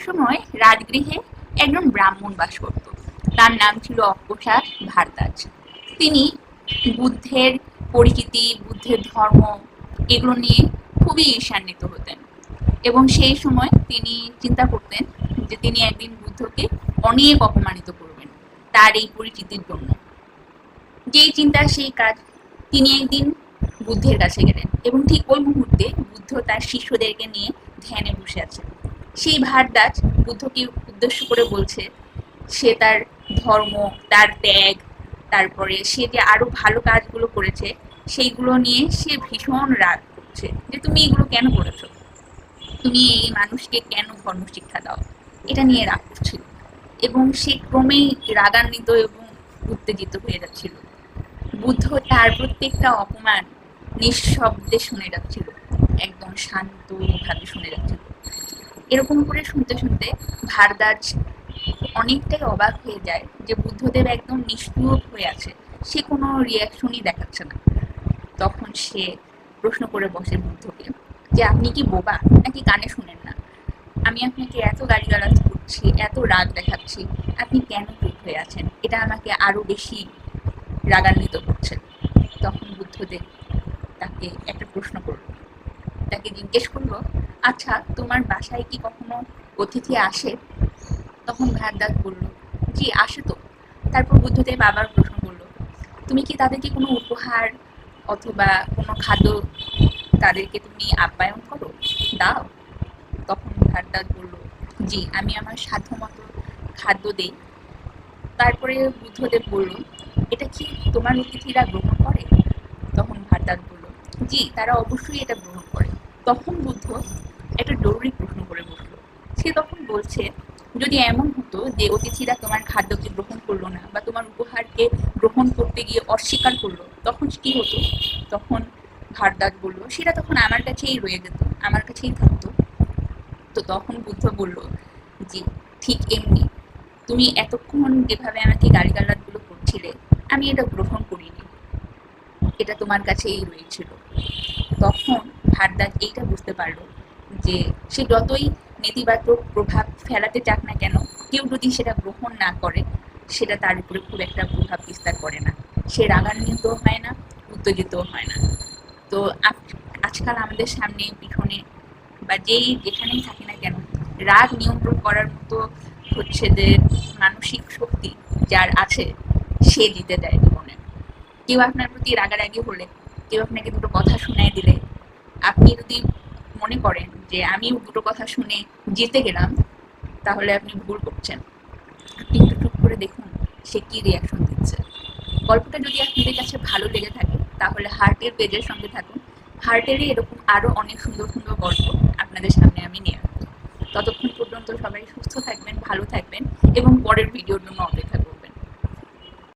একসময় রাজগৃহে একজন ব্রাহ্মণ বাস করত। তার নাম ছিল অক্কশা ভারদ্বাজ। তিনি বুদ্ধের পরিচিতি, বুদ্ধের ধর্ম এগুলো নিয়ে খুবই ঈর্ষান্বিত হতেন এবং সেই সময় তিনি চিন্তা করতেন যে তিনি একদিন বুদ্ধকে অনেক অপমানিত করবেন তার এই পরিচিতির জন্য। যেই চিন্তা সেই কাজ। তিনি একদিন বুদ্ধের কাছে গেলেন এবং ঠিক ওই মুহূর্তে বুদ্ধ তার শিষ্যদেরকে নিয়ে ধ্যানে বসে আছে। সেই ভারদ্বাজ বুদ্ধকে উদ্দেশ্য করে বলছে সে তার ধর্ম, তার ত্যাগ, তারপরে সে যে আরো ভালো কাজগুলো করেছে সেইগুলো নিয়ে সে ভীষণ রাগ করছে যে তুমি এগুলো কেন করেছো, তুমি এই মানুষকে কেন ধর্ম শিক্ষা দাও, এটা নিয়ে রাগ করছিল এবং সে ক্রমেই রাগান্বিত এবং উত্তেজিত হয়ে যাচ্ছিল। বুদ্ধ তার প্রত্যেকটা অপমান নিঃশব্দে শুনে যাচ্ছিল, একদম শান্তভাবে শুনে যাচ্ছিল। এরকম করে শুনতে শুনতে ভারদ্বাজ অনেকটাই অবাক হয়ে যায় যে বুদ্ধদেব একদম নিষ্ঠুর হয়ে আছে, সে কোনো রিয়াকশনই দেখাচ্ছে না। তখন সে প্রশ্ন করে বসে বুদ্ধকে যে আপনি কি বোবা নাকি কানে শুনেন না? আমি আপনাকে এত গালিগালাজ করছি, এত রাগ দেখাচ্ছি, আপনি কেন চুপ হয়ে আছেন? এটা আমাকে আরো বেশি রাগান্বিত করছে। তখন বুদ্ধদেব তাকে একটা প্রশ্ন করল, তাকে জিজ্ঞেস করলো, আচ্ছা তোমার বাসায় কি কখনো অতিথি আসে? তখন ভারদ্বাজ বলল, জি আসে তো। তারপর বুদ্ধদেব আবার প্রশ্ন করলো, তুমি কি তাদেরকে কোনো উপহার অথবা কোনো খাদ্য তাদেরকে তুমি আপ্যায়ন করো, দাও? তখন ভারদ্বাজ বলল, জি আমি আমার সাধ্যমতো খাদ্য দেই। তারপরে বুদ্ধদেব বলল, এটা কি তোমার অতিথিরা গ্রহণ করে? তখন ভারদ্বাজ বলল, জি তারা অবশ্যই এটা গ্রহণ করে। তখন বুদ্ধ একটা জরুরি প্রশ্ন করে বসলো। সে তখন বলছে, যদি এমন হতো যে অতিথিরা তোমার খাদ্যকে গ্রহণ করলো না বা তোমার উপহারকে গ্রহণ করতে গিয়ে অস্বীকার করলো, তখন কি হতো? তখন ভারদ্বাজ বলল, সেটা তখন আমার কাছেই রয়ে যেত, আমার কাছেই থাকতো। তো তখন বুদ্ধ বলল, জি ঠিক এমনি তুমি এতক্ষণ যেভাবে আমাকে গালিগালাজগুলো করছিলে আমি এটা গ্রহণ করিনি, এটা তোমার কাছেই রয়েছিল। তখন ভারদ্বাজ এইটা বুঝতে পারলো যে সে যতই নেতিবাচক প্রভাব ফেলাতে চাক না কেন, কেউ যদি সেটা গ্রহণ না করে সেটা তার উপরে খুব একটা প্রভাব বিস্তার করে না, সে রাগান্বিত হয় না, উত্তেজিত হয় না। তো আজকাল আমাদের সামনে পিছনে বা যেই যেখানেই থাকি না কেন, রাগ নিয়ন্ত্রণ করার মতো হচ্ছে যে মানসিক শক্তি যার আছে সে জিতে দেয় জীবনে। কেউ আপনার প্রতি রাগারাগি হলে, কেউ আপনাকে দুটো কথা শুনাই দিলে, আপনি যদি মনে করেন যে আমি দুটো কথা শুনে জিতে গেলাম, তাহলে আপনি ভুল করছেন। আপনি একটু চুপ করে দেখুন সে কি রিয়াকশন দিচ্ছে। গল্পটা যদি আপনাদের কাছে ভালো লেগে থাকে তাহলে হার্টের পেজের সঙ্গে থাকুন। হার্টেরই এরকম আরো অনেক সুন্দর সুন্দর গল্প আপনাদের সামনে আমি নিয়ে আসবো। ততক্ষণ পর্যন্ত সবাই সুস্থ থাকবেন, ভালো থাকবেন এবং পরের ভিডিওর জন্য অপেক্ষা